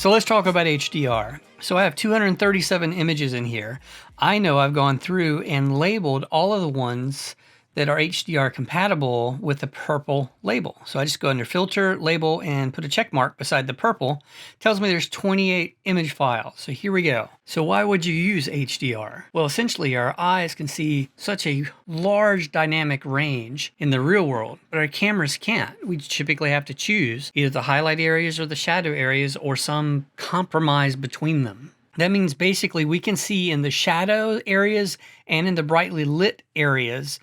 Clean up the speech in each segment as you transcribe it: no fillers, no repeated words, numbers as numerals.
So let's talk about HDR. So I have 237 images in here. I know I've gone through and labeled all of the ones that are HDR compatible with the purple label. So I just go under filter, label, and put a check mark beside the purple. It tells me there's 28 image files. So here we go. So why would you use HDR? Well, essentially our eyes can see such a large dynamic range in the real world, but our cameras can't. We typically have to choose either the highlight areas or the shadow areas or some compromise between them. That means basically we can see in the shadow areas and in the brightly lit areas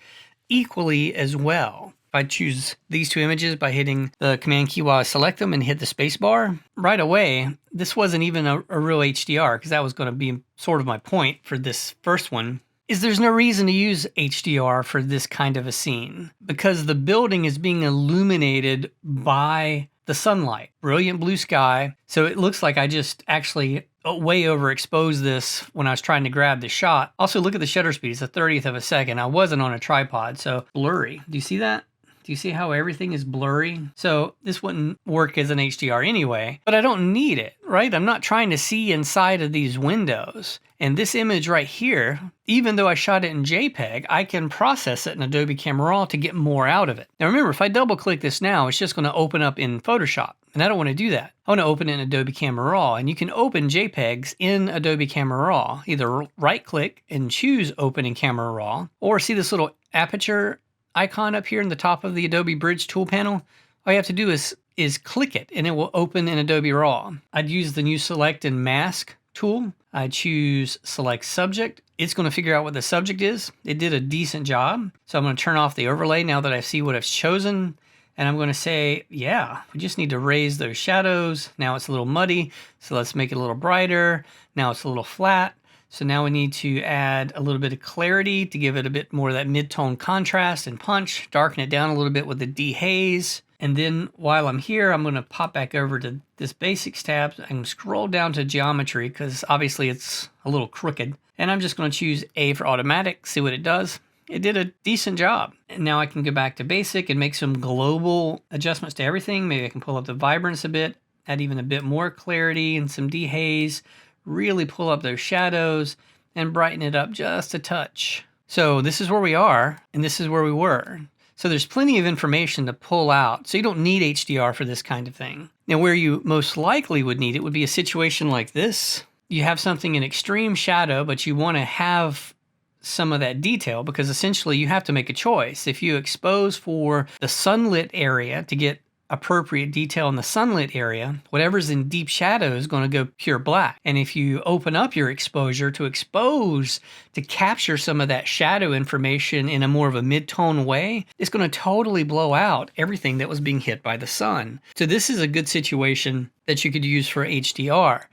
equally as well. If I choose these two images by hitting the command key while I select them and hit the space bar, right away, this wasn't even a real HDR, because that was going to be sort of my point for this first one, is there's no reason to use HDR for this kind of a scene, because the building is being illuminated by the sunlight, brilliant blue sky. So it looks like I just actually way overexposed this when I was trying to grab the shot. Also, look at the shutter speed. It's a 30th of a second. I wasn't on a tripod, so blurry. Do you see that? Do you see how everything is blurry? So this wouldn't work as an HDR anyway, but I don't need it, right? I'm not trying to see inside of these windows. And this image right here, even though I shot it in JPEG, I can process it in Adobe Camera Raw to get more out of it. Now remember, if I double click this now, it's just going to open up in Photoshop. And I don't want to do that. I want to open it in Adobe Camera Raw. And you can open JPEGs in Adobe Camera Raw. Either right click and choose Open in Camera Raw, or see this little aperture icon up here in the top of the Adobe Bridge tool panel. All you have to do is click it and it will open in Adobe Raw. I'd use the new Select and Mask tool. I choose Select Subject. It's going to figure out what the subject is. It did a decent job. So I'm going to turn off the overlay now that I see what I've chosen. And I'm going to say, yeah, we just need to raise those shadows. Now it's a little muddy, so let's make it a little brighter. Now it's a little flat. So now we need to add a little bit of clarity to give it a bit more of that mid-tone contrast and punch, darken it down a little bit with the dehaze. And then while I'm here, I'm going to pop back over to this Basics tab and scroll down to Geometry, because obviously it's a little crooked. And I'm just going to choose A for Automatic, see what it does. It did a decent job. And now I can go back to Basic and make some global adjustments to everything. Maybe I can pull up the vibrance a bit, add even a bit more clarity and some dehaze. Really pull up those shadows and brighten it up just a touch. So this is where we are, and this is where we were. So there's plenty of information to pull out. So you don't need HDR for this kind of thing. Now, where you most likely would need it would be a situation like this. You have something in extreme shadow, but you want to have some of that detail, because essentially you have to make a choice. If you expose for the sunlit area to get appropriate detail in the sunlit area, whatever's in deep shadow is going to go pure black. And if you open up your exposure to expose to capture some of that shadow information in a more of a mid-tone way, it's going to totally blow out everything that was being hit by the sun. So this is a good situation that you could use for HDR.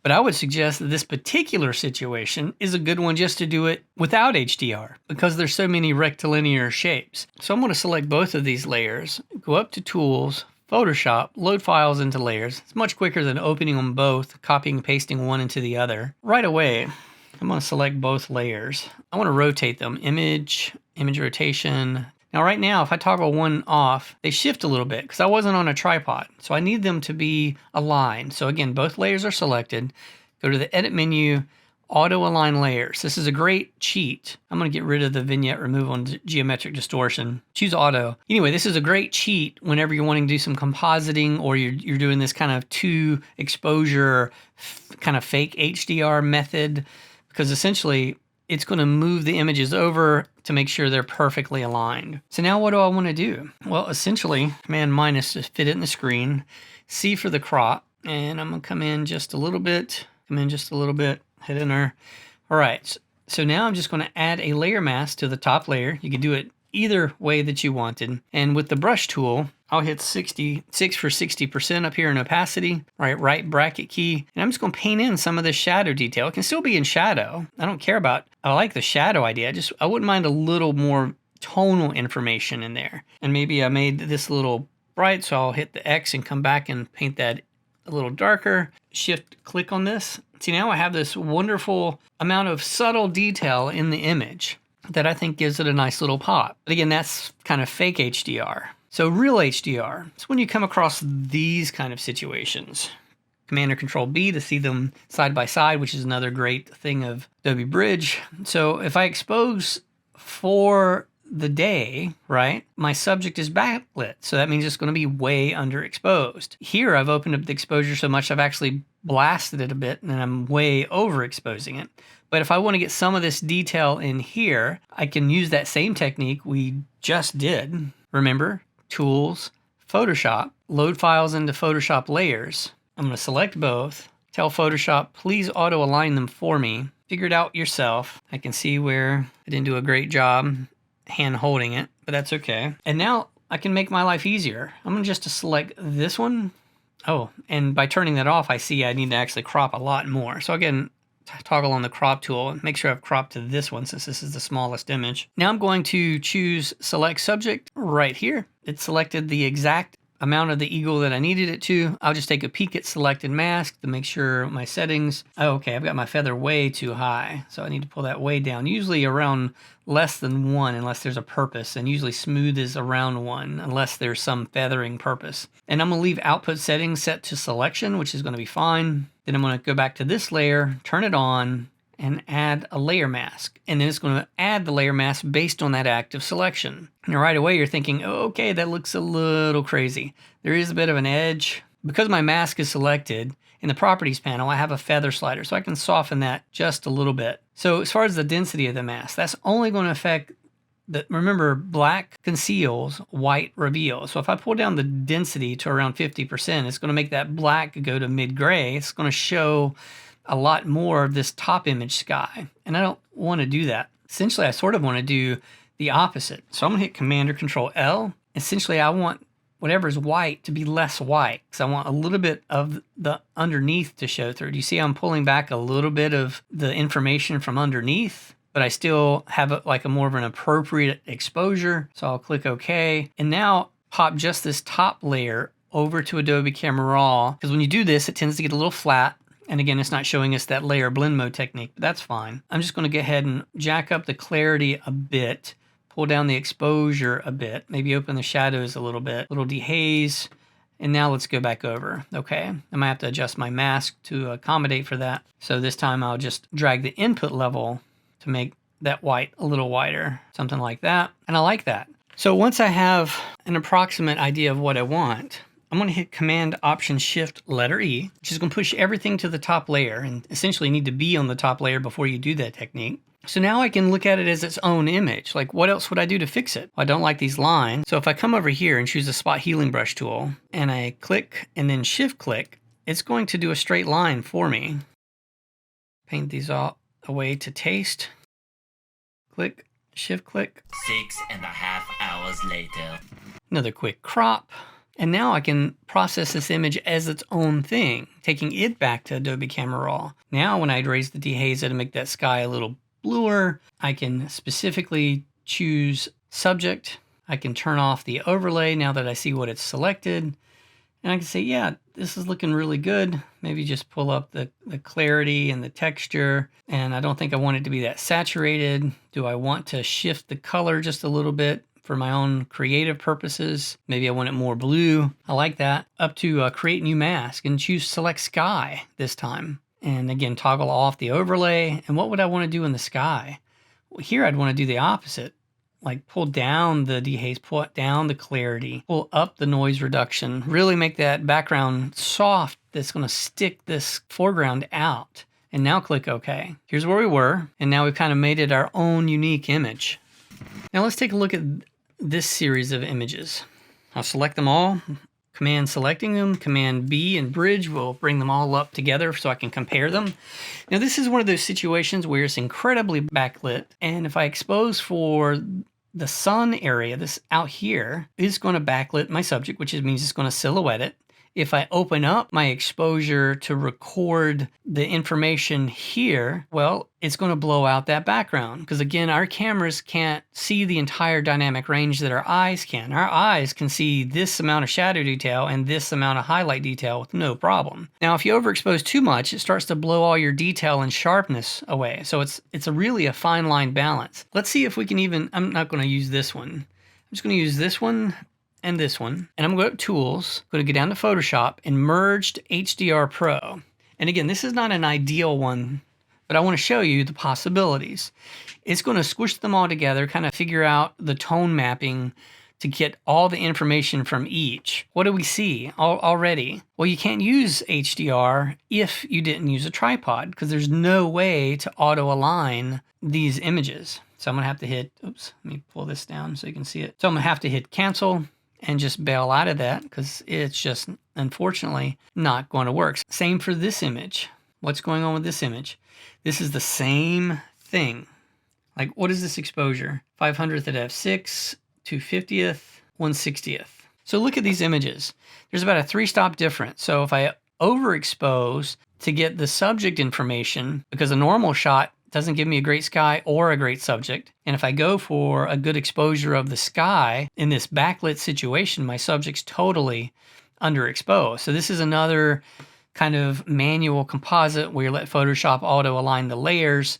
But I would suggest that this particular situation is a good one just to do it without HDR, because there's so many rectilinear shapes. So I'm going to select both of these layers, go up to Tools, Photoshop, load files into layers. It's much quicker than opening them both, copying and pasting one into the other. Right away, I'm going to select both layers. I want to rotate them. Image rotation. Now right now, if I toggle one off, they shift a little bit because I wasn't on a tripod. So I need them to be aligned. So again, both layers are selected. Go to the Edit menu, Auto Align Layers. This is a great cheat. I'm going to get rid of the vignette remove on geometric distortion. Choose Auto. Anyway, this is a great cheat whenever you're wanting to do some compositing, or you're doing this kind of two exposure kind of fake HDR method, because essentially it's going to move the images over to make sure they're perfectly aligned. So now what do I want to do? Well, essentially, Command minus to fit it in the screen, C for the crop, and I'm going to come in just a little bit, hit enter. All right, so now I'm just going to add a layer mask to the top layer. You can do it either way that you wanted. And with the brush tool, I'll hit 66 for 60% up here in opacity, right bracket key. And I'm just going to paint in some of the shadow detail. It can still be in shadow. I like the shadow idea. I wouldn't mind a little more tonal information in there. And maybe I made this a little bright, so I'll hit the X and come back and paint that a little darker. Shift click on this. See, now I have this wonderful amount of subtle detail in the image that I think gives it a nice little pop. But again, that's kind of fake HDR. So real HDR, it's when you come across these kind of situations. Command or Control B to see them side by side, which is another great thing of Adobe Bridge. So if I expose for the day, right, my subject is backlit. So that means it's going to be way underexposed. Here I've opened up the exposure so much I've actually blasted it a bit and I'm way overexposing it. But if I want to get some of this detail in here, I can use that same technique we just did. Remember, Tools, Photoshop, load files into Photoshop layers. I'm going to select both, tell Photoshop, please auto align them for me. Figure it out yourself. I can see where I didn't do a great job hand holding it, but that's okay. And now I can make my life easier. I'm going to just select this one. Oh, and by turning that off, I see I need to actually crop a lot more. So again, toggle on the crop tool and make sure I've cropped to this one since this is the smallest image. Now I'm going to choose select subject right here. It selected the exact amount of the eagle that I needed it to. I'll just take a peek at selected mask to make sure my settings. Oh, okay, I've got my feather way too high, so I need to pull that way down. Usually around less than 1 unless there's a purpose, and usually smooth is around 1 unless there's some feathering purpose. And I'm going to leave output settings set to selection, which is going to be fine. Then I'm going to go back to this layer, turn it on, and add a layer mask. And then it's going to add the layer mask based on that active selection. And right away you're thinking, oh, okay, that looks a little crazy. There is a bit of an edge. Because my mask is selected, in the properties panel I have a feather slider, so I can soften that just a little bit. So as far as the density of the mask, that's only going to affect remember, black conceals, white reveals. So if I pull down the density to around 50%, it's going to make that black go to mid-gray. It's going to show a lot more of this top image sky. And I don't want to do that. Essentially, I sort of want to do the opposite. So I'm going to hit Command or Control L. Essentially, I want whatever's white to be less white because I want a little bit of the underneath to show through. Do you see I'm pulling back a little bit of the information from underneath? But I still have a more of an appropriate exposure. So I'll click OK. And now pop just this top layer over to Adobe Camera Raw. Because when you do this, it tends to get a little flat. And again, it's not showing us that layer blend mode technique, but that's fine. I'm just going to go ahead and jack up the clarity a bit, pull down the exposure a bit, maybe open the shadows a little bit, little dehaze. And now let's go back over. Okay, I might have to adjust my mask to accommodate for that. So this time I'll just drag the input level to make that white a little wider, something like that. And I like that. So once I have an approximate idea of what I want, I'm going to hit Command Option Shift letter E, which is going to push everything to the top layer, and essentially you need to be on the top layer before you do that technique. So now I can look at it as its own image. Like, what else would I do to fix it? Well, I don't like these lines. So if I come over here and choose the Spot Healing Brush tool, and I click and then Shift click, it's going to do a straight line for me. Paint these all away to taste. Click, Shift click. 6.5 hours later. Another quick crop. And now I can process this image as its own thing, taking it back to Adobe Camera Raw. Now when I raise the dehazer to make that sky a little bluer, I can specifically choose subject. I can turn off the overlay now that I see what it's selected. And I can say, yeah, this is looking really good. Maybe just pull up the clarity and the texture. And I don't think I want it to be that saturated. Do I want to shift the color just a little bit? For my own creative purposes. Maybe I want it more blue. I like that. Up to create new mask and choose select sky this time. And again, toggle off the overlay. And what would I want to do in the sky? Well, here I'd want to do the opposite. Like pull down the dehaze, pull down the clarity, pull up the noise reduction, really make that background soft that's going to stick this foreground out. And now click OK. Here's where we were. And now we've kind of made it our own unique image. Now let's take a look at this series of images. I'll select them all, Command selecting them, Command B and Bridge will bring them all up together so I can compare them. Now this is one of those situations where it's incredibly backlit, and if I expose for the sun area, this out here, is going to backlit my subject, which means it's going to silhouette it. If I open up my exposure to record the information here, well, it's going to blow out that background. Because again, our cameras can't see the entire dynamic range that our eyes can. Our eyes can see this amount of shadow detail and this amount of highlight detail with no problem. Now, if you overexpose too much, it starts to blow all your detail and sharpness away. So it's really a fine line balance. Let's see if we can even, I'm not going to use this one. I'm just going to use this one. and this one. And I'm going to go to Tools, going to go down to Photoshop and merge to HDR Pro. And again, this is not an ideal one, but I want to show you the possibilities. It's going to squish them all together, kind of figure out the tone mapping to get all the information from each. What do we see already? Well, you can't use HDR if you didn't use a tripod, because there's no way to auto align these images. So I'm gonna have to hit, oops, let me pull this down so you can see it. So I'm gonna have to hit cancel and just bail out of that, because it's just unfortunately not going to work. Same for this image. What's going on with this image? This is the same thing. Like, what is this exposure? 500th at f6, 250th, 160th. So look at these images. There's about a 3-stop difference. So if I overexpose to get the subject information, because a normal shot doesn't give me a great sky or a great subject, and if I go for a good exposure of the sky in this backlit situation, my subject's totally underexposed. So this is another kind of manual composite where you let Photoshop auto align the layers.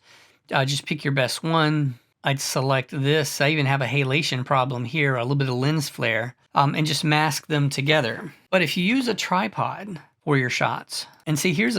Just pick your best one. I'd select this. I even have a halation problem here, a little bit of lens flare, and just mask them together. But if you use a tripod for your shots, and see, here's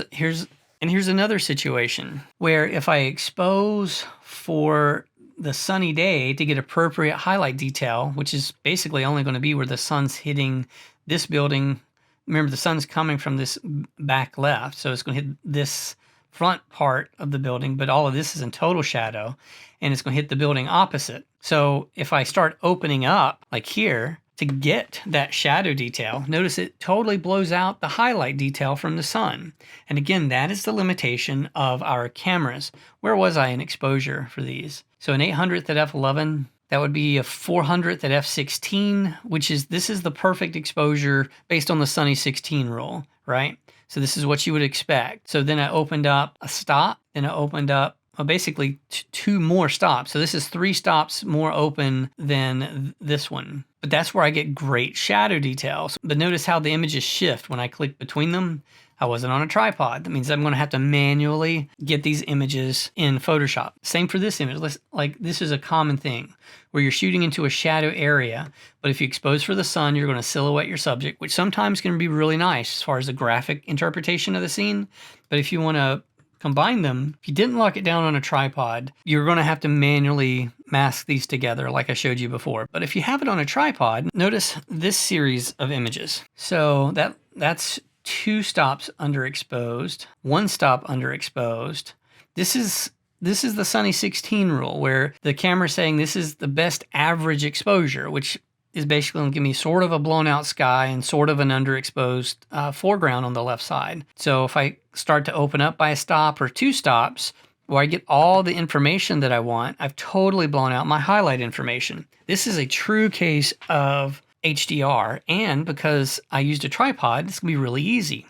another situation where if I expose for the sunny day to get appropriate highlight detail, which is basically only going to be where the sun's hitting this building. Remember, the sun's coming from this back left, so it's going to hit this front part of the building, but all of this is in total shadow, and it's going to hit the building opposite. So if I start opening up like here to get that shadow detail, notice it totally blows out the highlight detail from the sun. And again, that is the limitation of our cameras. Where was I in exposure for these? So an 800th at f11, that would be a 400th at f16, which is, this is the perfect exposure based on the sunny 16 rule, right? So this is what you would expect. So then I opened up a stop, then I opened up basically 2 more stops. So this is 3 stops more open than this one. But that's where I get great shadow details. But notice how the images shift when I click between them. I wasn't on a tripod. That means I'm going to have to manually get these images in Photoshop. Same for this image. Like, this is a common thing where you're shooting into a shadow area, but if you expose for the sun, you're going to silhouette your subject, which sometimes can be really nice as far as the graphic interpretation of the scene. But if you want to combine them, if you didn't lock it down on a tripod, you're going to have to manually mask these together like I showed you before. But if you have it on a tripod, notice this series of images. So that's 2 stops underexposed, 1 stop underexposed. This is the sunny 16 rule, where the camera's saying this is the best average exposure, which is basically going to give me sort of a blown out sky and sort of an underexposed foreground on the left side. So if I start to open up by a stop or 2 stops, where I get all the information that I want, I've totally blown out my highlight information. This is a true case of HDR, and because I used a tripod, this can be really easy.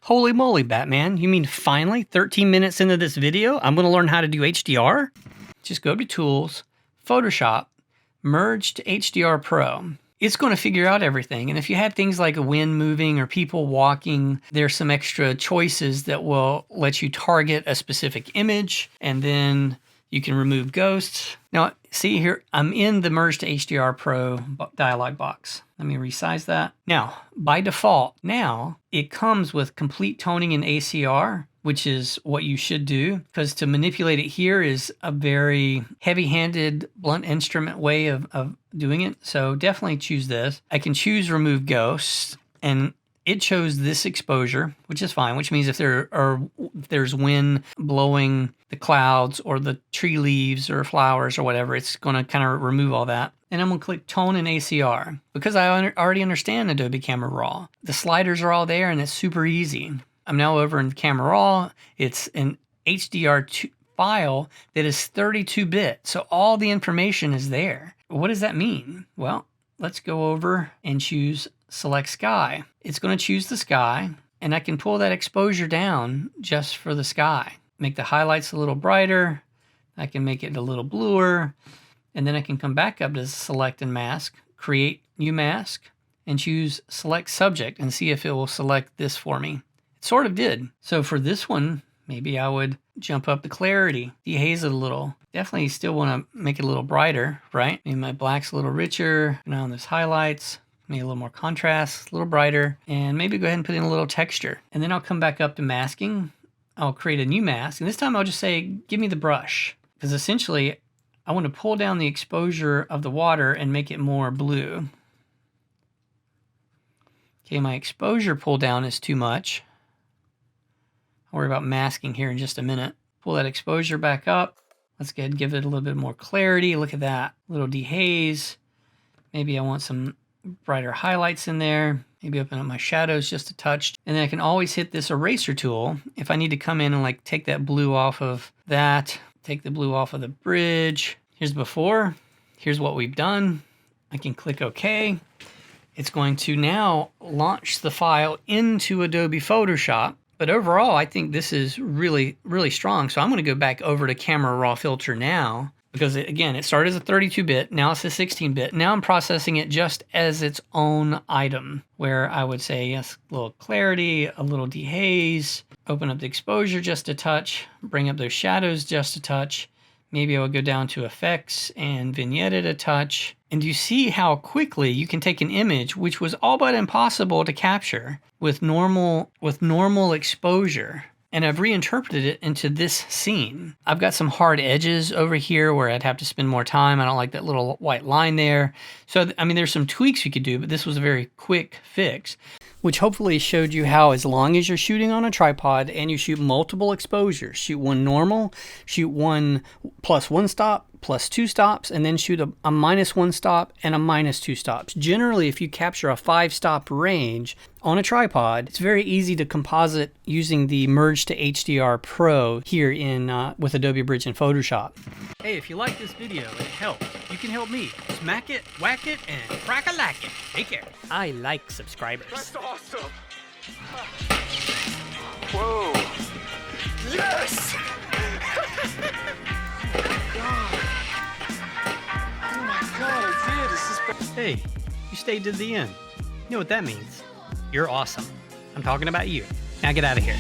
Holy moly, Batman, you mean finally 13 minutes into this video, I'm going to learn how to do HDR? Just go to Tools, Photoshop, merge to HDR Pro. It's going to figure out everything. And if you had things like a wind moving or people walking, there's some extra choices that will let you target a specific image, and then you can remove ghosts. Now, see here, I'm in the Merge to HDR Pro dialog box. Let me resize that. Now, by default, now it comes with complete toning in ACR, which is what you should do, because to manipulate it here is a very heavy-handed, blunt instrument way of doing it. So definitely choose this. I can choose remove ghosts, and it chose this exposure, which is fine, which means if there's wind blowing the clouds or the tree leaves or flowers or whatever, it's going to kind of remove all that. And I'm going to click Tone in ACR because I already understand Adobe Camera Raw. The sliders are all there and it's super easy. I'm now over in Camera Raw. It's an HDR file that is 32-bit, so all the information is there. What does that mean? Well, let's go over and choose Select Sky. It's going to choose the sky, and I can pull that exposure down just for the sky. Make the highlights a little brighter. I can make it a little bluer, and then I can come back up to Select and Mask, create new mask, and choose Select Subject and see if it will select this for me. It sort of did. So for this one, maybe I would jump up the clarity, dehaze it a little. Definitely still want to make it a little brighter, right? Maybe my black's a little richer. Now on those highlights, Maybe a little more contrast, a little brighter, and maybe go ahead and put in a little texture. And then I'll come back up to masking. I'll create a new mask, and this time I'll just say, give me the brush. Because essentially, I want to pull down the exposure of the water and make it more blue. Okay, my exposure pull down is too much. I'll worry about masking here in just a minute. Pull that exposure back up. Let's go ahead and give it a little bit more clarity. Look at that, little dehaze. Maybe I want some brighter highlights in there. Maybe open up my shadows just a touch. And then I can always hit this eraser tool if I need to come in and like take that blue off of that, take the blue off of the bridge. Here's before, here's what we've done. I can click OK. It's going to now launch the file into Adobe Photoshop. But overall, I think this is really, really strong. So I'm going to go back over to Camera Raw Filter now. Because again, it started as a 32-bit, now it's a 16-bit. Now I'm processing it just as its own item, where I would say, yes, a little clarity, a little dehaze, open up the exposure just a touch, bring up those shadows just a touch. Maybe I would go down to effects and vignette it a touch. And you see how quickly you can take an image, which was all but impossible to capture with normal exposure. And I've reinterpreted it into this scene. I've got some hard edges over here where I'd have to spend more time. I don't like that little white line there. So, I mean, there's some tweaks you could do, but this was a very quick fix, which hopefully showed you how, as long as you're shooting on a tripod and you shoot multiple exposures, shoot one normal, shoot one plus one stop, plus two stops, and then shoot a minus one stop and a minus two stops. Generally, if you capture a 5-stop range on a tripod, it's very easy to composite using the Merge to HDR Pro here in with Adobe Bridge and Photoshop. Hey, if you like this video and it helps, you can help me. Smack it, whack it, and crack-a-lack it. Take care. I like subscribers. That's awesome! Whoa! Yes! Hey, you stayed to the end. You know what that means? You're awesome. I'm talking about you. Now get out of here.